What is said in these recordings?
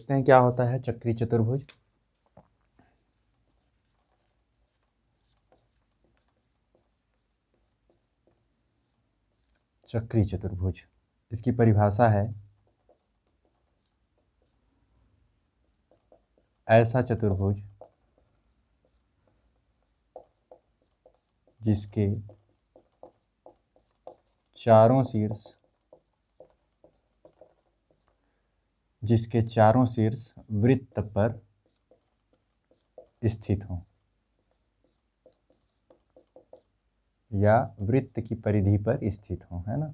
सोचते हैं क्या होता है चक्रीय चतुर्भुज। चक्रीय चतुर्भुज, इसकी परिभाषा है ऐसा चतुर्भुज जिसके चारों शीर्ष वृत्त पर स्थित हों या वृत्त की परिधि पर स्थित हों, है ना,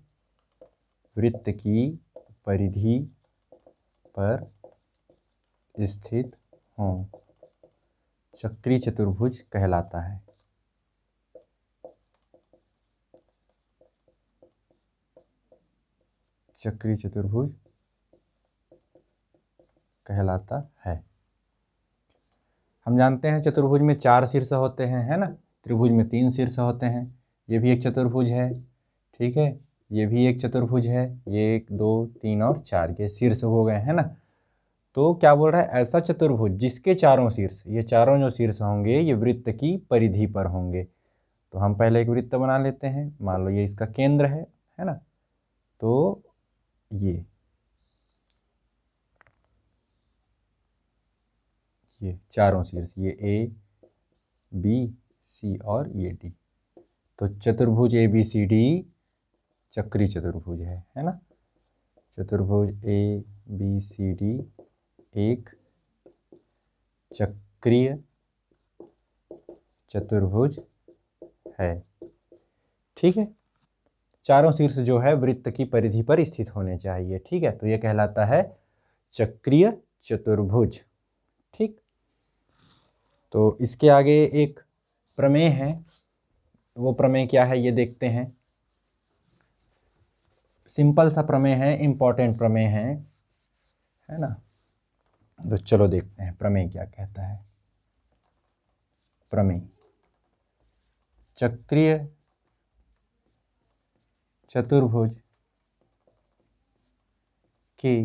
वृत्त की परिधि पर स्थित हों, चक्रीय चतुर्भुज कहलाता है। चक्रीय चतुर्भुज कहलाता है। हम जानते हैं चतुर्भुज में 4 शीर्ष होते हैं, है ना, त्रिभुज में 3 शीर्ष होते हैं। ये भी एक चतुर्भुज है, ठीक है, ये भी एक चतुर्भुज है, ये 1 2 3 और 4 के शीर्ष हो गए, है ना। तो क्या बोल रहा है, ऐसा चतुर्भुज जिसके चारों शीर्ष, ये चारों जो शीर्ष होंगे ये वृत्त की परिधि पर होंगे। तो हम पहले एक वृत्त बना लेते हैं, मान लो ये इसका केंद्र है ना। तो ये चारों शीर्ष, ये ए बी सी और ये डी, तो चतुर्भुज ए बी सी डी चक्रीय चतुर्भुज है ना। चतुर्भुज ए बी सी डी एक चक्रीय चतुर्भुज है, ठीक है। चारों शीर्ष जो है वृत्त की परिधि पर स्थित होने चाहिए, ठीक है। तो ये कहलाता है चक्रीय चतुर्भुज, ठीक। तो इसके आगे एक प्रमेय है, वो प्रमेय क्या है ये देखते हैं। सिंपल सा प्रमेय है, इंपॉर्टेंट प्रमेय है ना। तो चलो देखते हैं प्रमेय क्या कहता है। प्रमेय, चक्रीय चतुर्भुज के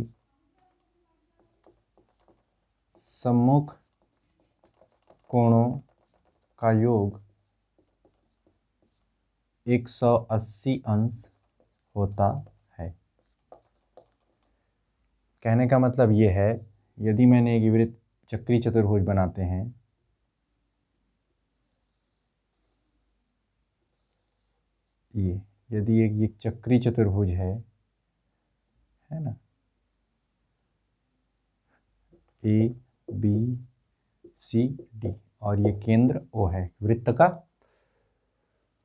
सम्मुख कोणों का योग 180 अंश होता है। कहने का मतलब ये है, यदि मैंने एक वृत्त चक्रीय चतुर्भुज बनाते हैं, ये यदि एक चक्रीय चतुर्भुज है ना, ए बी सी डी, और ये केंद्र ओ है वृत्त का,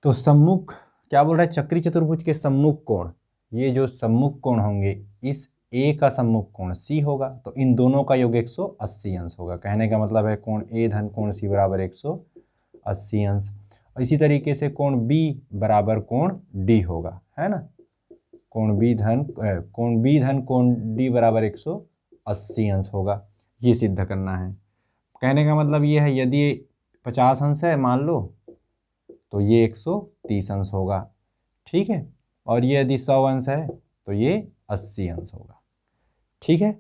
तो सम्मुख क्या बोल रहा है, चक्रीय चतुर्भुज के सम्मुख कोण, ये जो सम्मुख कोण होंगे, इस ए का सम्मुख कोण सी होगा, तो इन दोनों का योग 180 अंश होगा। कहने का मतलब है कोण ए धन कोण सी बराबर 180 अंश। और इसी तरीके से कोण बी बराबर कोण डी होगा, है ना, कोण बी धन कोण डी बराबर 180 अंश होगा। ये सिद्ध करना है। कहने का मतलब ये है, यदि 50 अंश है मान लो, तो ये 130 अंश होगा, ठीक है। और ये यदि 100 अंश है तो ये 80 अंश होगा, ठीक है।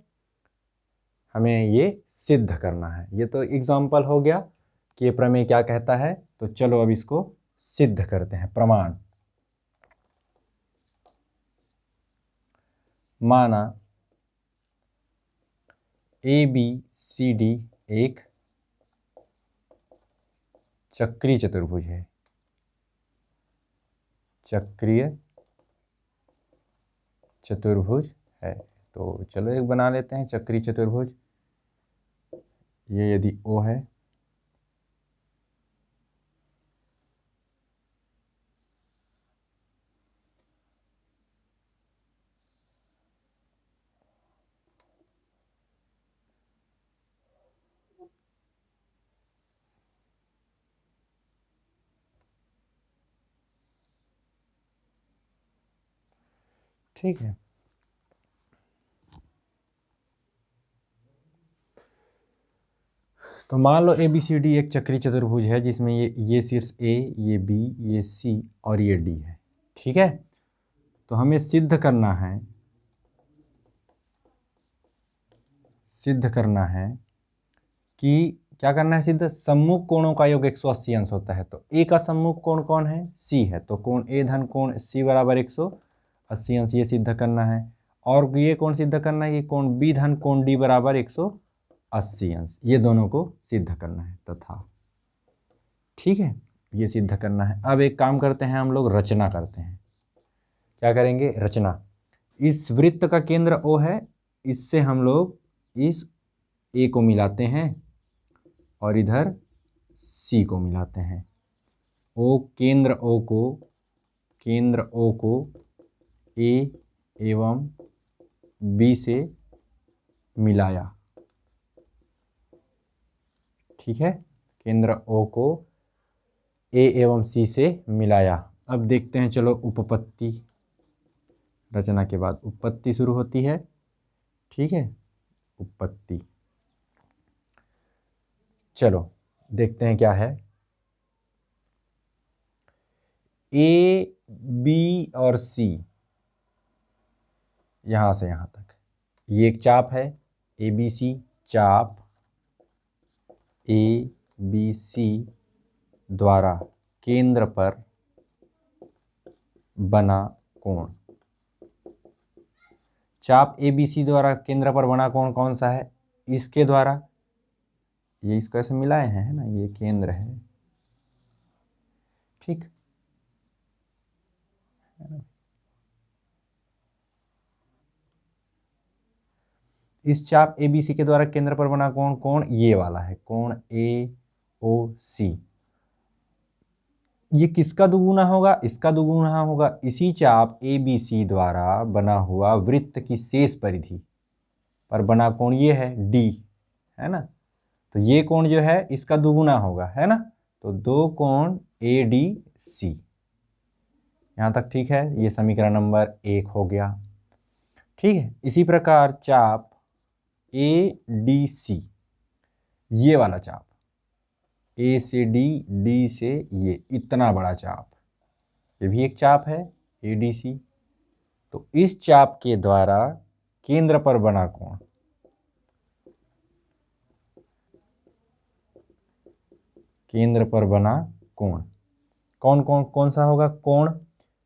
हमें ये सिद्ध करना है। ये तो एग्जाम्पल हो गया कि ये प्रमेय क्या कहता है। तो चलो अब इसको सिद्ध करते हैं। प्रमाण, माना ए बी सी डी एक चक्रीय चतुर्भुज है, चक्रीय चतुर्भुज है। तो चलो एक बना लेते हैं चक्रीय चतुर्भुज। ये यदि ओ है, ठीक है। तो मान लो ए बी सी डी एक चक्रीय चतुर्भुज है जिसमें ये शीर्ष ए, ये बी, ये सी और ये डी है, ठीक है। तो हमें सिद्ध करना है, सिद्ध करना है कि क्या करना है सिद्ध, सम्मुख कोणों का योग 180 अंश होता है। तो ए का सम्मुख कोण कौन है, सी है, तो कोण ए धन कोण सी बराबर 180 अंश, ये सिद्ध करना है। और ये कौन सिद्ध करना है कि कोण बी धन कोण डी बराबर 180 अंश, ये दोनों को सिद्ध करना है तथा, ठीक है, ये सिद्ध करना है। अब एक काम करते हैं, हम लोग रचना करते हैं। क्या करेंगे, रचना। इस वृत्त का केंद्र ओ है, इससे हम लोग इस ए को मिलाते हैं और इधर सी को मिलाते हैं। केंद्र ओ को ए एवं बी से मिलाया, ठीक है, केंद्र ओ को ए एवं सी से मिलाया। अब देखते हैं, चलो उपपत्ति, रचना के बाद उपपत्ति शुरू होती है, ठीक है, उपपत्ति। चलो देखते हैं क्या है। ए बी और सी, यहां से यहां तक ये एक चाप है, ए बी सी चाप ए बी सी द्वारा केंद्र पर बना कोण। चाप ए बी सी द्वारा केंद्र पर बना कोण कौन सा है, इसके द्वारा, ये इसको ऐसे मिलाए हैं, है ना, ये केंद्र है, ठीक, इस चाप ए बी सी के द्वारा केंद्र पर बना कोण, कोण ये वाला है, कोण ए ओ सी। ये किसका दुगुना होगा, इसका दुगुना होगा। इसी चाप ए बी सी द्वारा बना हुआ वृत्त की शेष परिधि पर बना कोण ये है डी, है ना, तो ये कोण जो है इसका दुगुना होगा, है ना, तो दो कोण ए डी सी, यहां तक ठीक है, ये समीकरण नंबर 1 हो गया, ठीक है। इसी प्रकार चाप ए डी सी, ये वाला चाप ए से डी, डी से ये इतना बड़ा चाप, ये भी एक चाप है ए डी सी। तो इस चाप के द्वारा केंद्र पर बना कोण, केंद्र पर बना कोण कौन कौन कौन सा होगा, कोण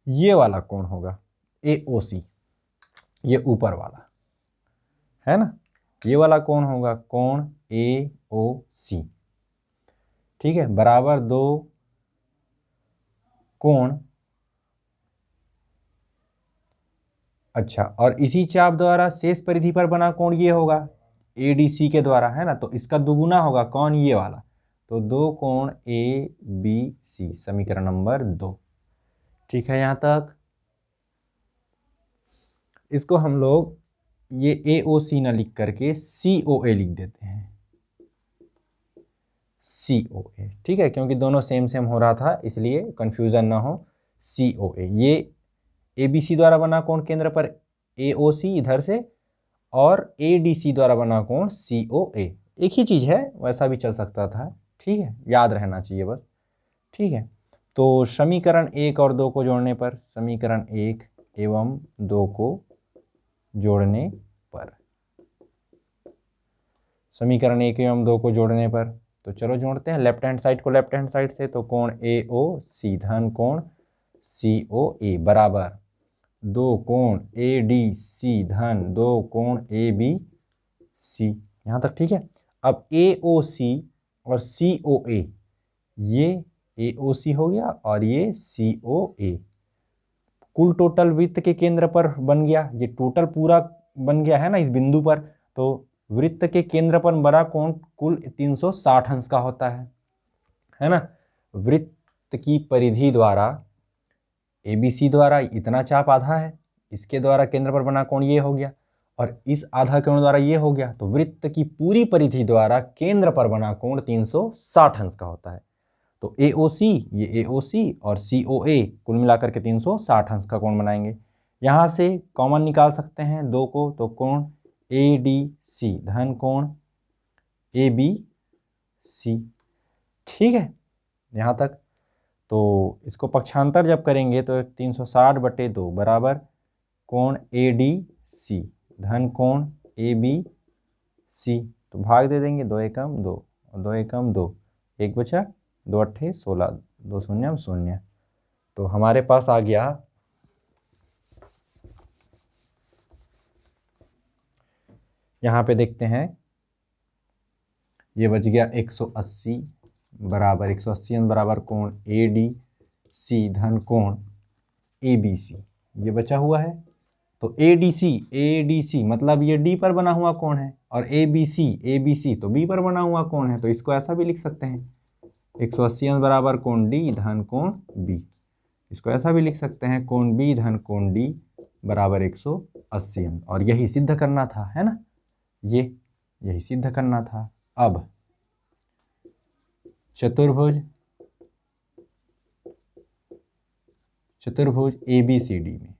ये वाला कोण होगा ए ओ सी, ये ऊपर वाला है ना, ये वाला कोण होगा कोण ए ओ सी, ठीक है, बराबर दो कोण, अच्छा, और इसी चाप द्वारा शेष परिधि पर बना कोण ये होगा एडीसी के द्वारा, है ना, तो इसका दुगुना होगा कौन, ये वाला, तो दो कोण ए बी सी, समीकरण नंबर 2, ठीक है। यहां तक इसको हम लोग ये ए ओ सी ना लिख करके सी ओ ए लिख देते हैं, सी ओ ए, ठीक है, क्योंकि दोनों सेम सेम हो रहा था इसलिए कंफ्यूजन ना हो, सी ओ ए। ये ए बी सी द्वारा बना कोण केंद्र पर ए ओ सी इधर से, और ए डी सी द्वारा बना कोण सी ओ ए, एक ही चीज़ है, वैसा भी चल सकता था, ठीक है, याद रहना चाहिए बस, ठीक है। तो समीकरण 1 और 2 को जोड़ने पर, समीकरण 1 एवं 2 को जोड़ने पर, समीकरण 1 एवं 2 को जोड़ने पर, तो चलो जोड़ते हैं लेफ्ट हैंड साइड को लेफ्ट हैंड साइड से, तो कोण ए ओ सी धन कोण सी ओ ए बराबर दो कोण ए डी सी धन दो कोण ए बी सी, यहाँ तक ठीक है। अब ए ओ सी और सी ओ ए, ये ए ओ सी हो गया और ये सी ओ ए, कुल टोटल वृत्त के केंद्र पर बन गया, ये टोटल पूरा बन गया है ना इस बिंदु पर, तो वृत्त के केंद्र पर बड़ा कोण कुल 360 अंश का होता है ना। वृत्त की परिधि द्वारा एबीसी द्वारा इतना चाप आधा है, इसके द्वारा केंद्र पर बना कोण ये हो गया, और इस आधा कोण द्वारा ये हो गया, तो वृत्त की पूरी परिधि द्वारा केंद्र पर बना कोण 360 अंश का होता है। तो AOC, ये AOC और COA कुल मिलाकर के 360 अंश का कोण बनाएंगे। यहाँ से कॉमन निकाल सकते हैं दो को, तो कोण ADC धन कोण ABC, ठीक है यहाँ तक। तो इसको पक्षांतर जब करेंगे तो 360/2 बराबर कोण ADC धन कोण ABC, सी, तो भाग दे देंगे, 2 एकम 2 और 2 एकम 2, 1 बचा, 2 अट्ठे 16, 2 शून्य 0। तो हमारे पास आ गया यहाँ पे देखते हैं, ये बच गया 180 बराबर 180 बराबर कोण ए डी सी धन कोण ए बी सी, ये बचा हुआ है। तो ए डी सी मतलब ये डी पर बना हुआ कोण है, और ए बी सी तो बी पर बना हुआ कोण है, तो इसको ऐसा भी लिख सकते हैं 180 अंश बराबर कोण डी धन कोण बी। इसको ऐसा भी लिख सकते हैं कोण बी धन कोण डी बराबर 180 अंश, और यही सिद्ध करना था, है ना, यही सिद्ध करना था। अब चतुर्भुज ABCD में,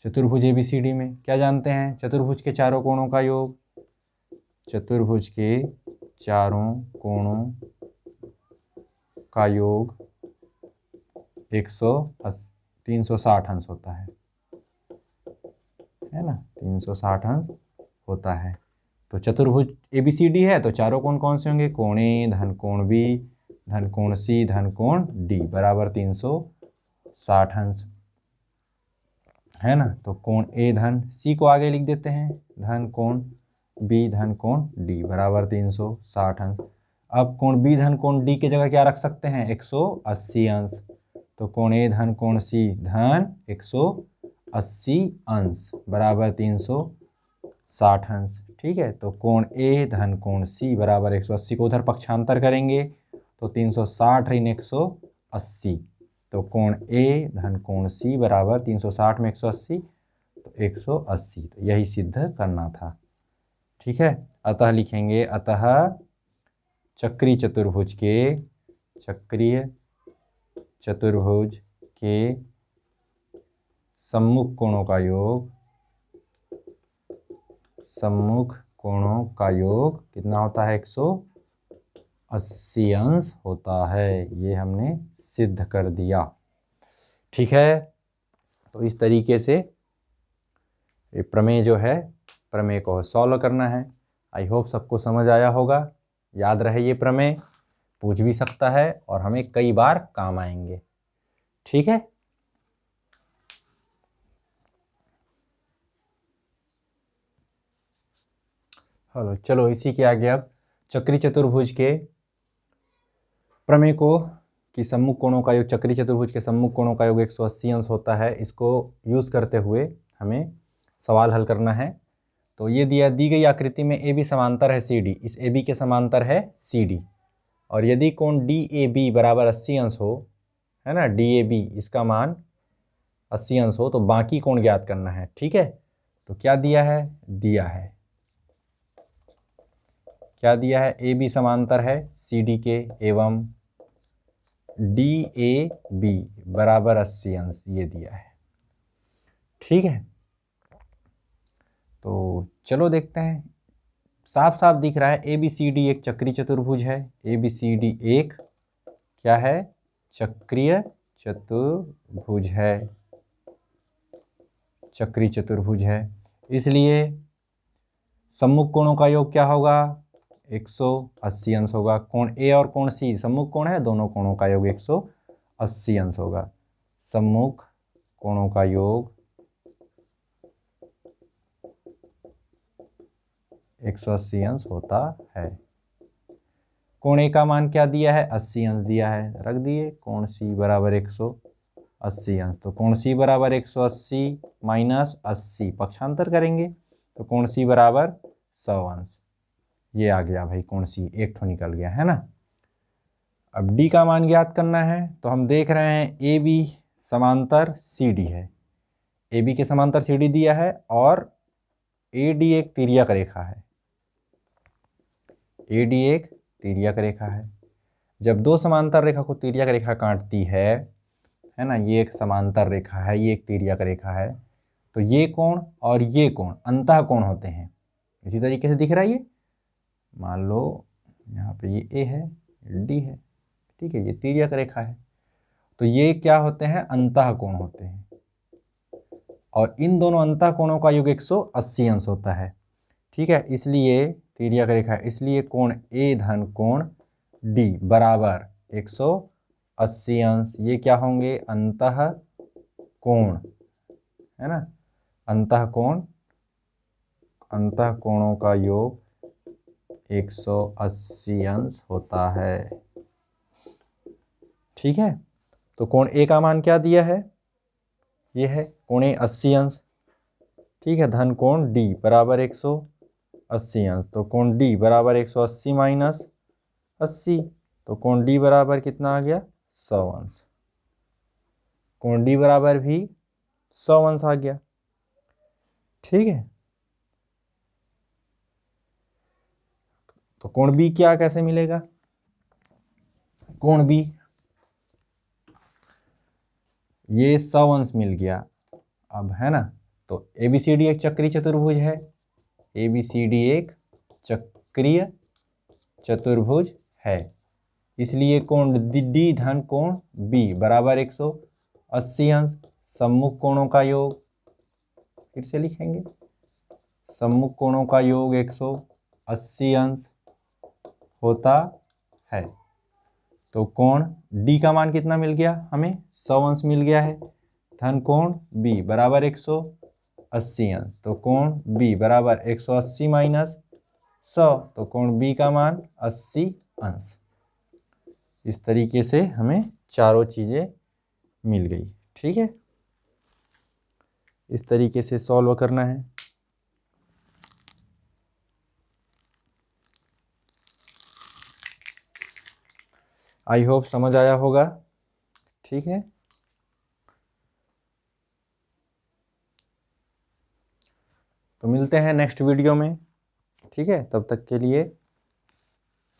चतुर्भुज ABCD में क्या जानते हैं, चतुर्भुज के चारों कोणों का योग, चतुर्भुज के चारों कोणों का योग 360 अंश होता है ना, 360 अंश होता है। तो चतुर्भुज ABCD है, तो चारों कोण कौन से होंगे, कोण ए धन कोण बी धन कोण सी धन कोण डी बराबर 360 अंश, है ना। तो कोण ए धन सी को आगे लिख देते हैं, धन कोण बी धन कोण डी बराबर 360 अंश। अब कोण बी धन कोण डी की जगह क्या रख सकते हैं, 180 अंश। तो कोण ए धन कोण सी धन 180 अंश बराबर 360 अंश, ठीक है। तो कोण ए धन कोण सी बराबर 180 को उधर पक्षांतर करेंगे तो 360 ऋण 180, तो कोण ए धन कोण सी बराबर 360 में 180 तो 180, तो यही सिद्ध करना था, ठीक है। अतः लिखेंगे, अतः चक्रीय चतुर्भुज के सम्मुख कोणों का योग कितना होता है, 180 अंश होता है। ये हमने सिद्ध कर दिया, ठीक है। तो इस तरीके से ये प्रमेय जो है, प्रमेय को सॉल्व करना है। आई होप सबको समझ आया होगा, याद रहे ये प्रमेय, पूछ भी सकता है और हमें कई बार काम आएंगे, ठीक है। हेलो, चलो इसी के आगे अब चक्रीय चतुर्भुज के प्रमेय को कि सम्मुख कोणों का योग, चक्रीय चतुर्भुज के सम्मुख कोणों का योग 180 अंश होता है, इसको यूज करते हुए हमें सवाल हल करना है। तो ये दी गई आकृति में ए बी समांतर है सी डी, इस ए बी के समांतर है सी डी, और यदि कोण डी ए बी बराबर 80 अंश हो, है ना, डी ए बी इसका मान 80 अंश हो, तो बाकी कोण ज्ञात करना है, ठीक है। तो क्या दिया है, क्या दिया है, ए बी समांतर है सी डी के एवं डी ए बी बराबर 80 अंश, ये दिया है, ठीक है। तो चलो देखते हैं, साफ साफ दिख रहा है ए बी सी डी एक चक्रीय चतुर्भुज है, ए बी सी डी एक क्या है, चक्रीय चतुर्भुज है, चक्रीय चतुर्भुज है। इसलिए सम्मुख कोणों का योग क्या होगा, 180 अंश होगा। कोण ए और कोण सी सम्मुख कोण है, दोनों कोणों का योग 180 अंश होगा। सम्मुख कोणों का योग 180 अंश होता है। कोण ए का मान क्या दिया है, 80 अंश दिया है, रख दिए। कोण सी बराबर 180 अंश, तो कोण सी बराबर 180 माइनस 80 पक्षांतर करेंगे तो कोण सी बराबर 100 अंश, ये आ गया भाई, कोण सी एक ठो निकल गया, है ना। अब डी का मान ज्ञात करना है, तो हम देख रहे हैं ए बी समांतर सी डी है, ए बी के समांतर सी डी दिया है, और ए डी एक तिर्यक रेखा है, ए डी एक तिर्यक रेखा है। जब दो समांतर रेखा को तिर्यक रेखा काटती है ना, ये एक समांतर रेखा है, ये एक तिर्यक रेखा है, तो ये कोण और ये कोण अंतः कोण होते हैं। इसी तरीके से दिख रहा है ये, मान लो यहाँ पे ये ए है, डी है, ठीक है, ये तिर्यक रेखा है, तो ये क्या होते हैं, अंतः कोण होते हैं, और इन दोनों अंतः कोणों का योग 180 अंश होता है। ठीक है, इसलिए तिर्यक रेखा, इसलिए कोण ए धन कोण डी बराबर 180 अंश। ये क्या होंगे? अंतः कोण, है ना, अंतः कोण, अंतः कोणों का योग 180 अंश होता है। ठीक है, तो कोण ए का मान क्या दिया है? ये है कोण ए 80 अंश। ठीक है, धन कोण डी बराबर 180 अंश। तो कोण डी बराबर 180 माइनस 80, तो कोण डी बराबर कितना आ गया? 100 अंश। कोण डी बराबर भी 100 अंश आ गया। ठीक है, तो कोण बी क्या कैसे मिलेगा? कोण बी ये 100 अंश मिल गया अब, है ना। तो एबीसीडी एक चक्रीय चतुर्भुज है, एबीसीडी एक चक्रीय चतुर्भुज है, इसलिए कोण डी धन कोण बी बराबर 180 अंश। सम्मुख कोणों का योग, फिर से लिखेंगे, सम्मुख कोणों का योग 180 अंश होता है। तो कोण डी का मान कितना मिल गया हमें? 100 अंश मिल गया है। धन कोण बी बराबर 180 अंश। तो कोण बी बराबर 180 माइनस 100, तो कोण बी का मान 80 अंश। इस तरीके से हमें चारों चीज़ें मिल गई। ठीक है, इस तरीके से सॉल्व करना है। आई होप समझ आया होगा। ठीक है, तो मिलते हैं नेक्स्ट वीडियो में। ठीक है, तब तक के लिए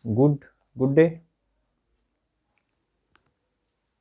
गुड डे।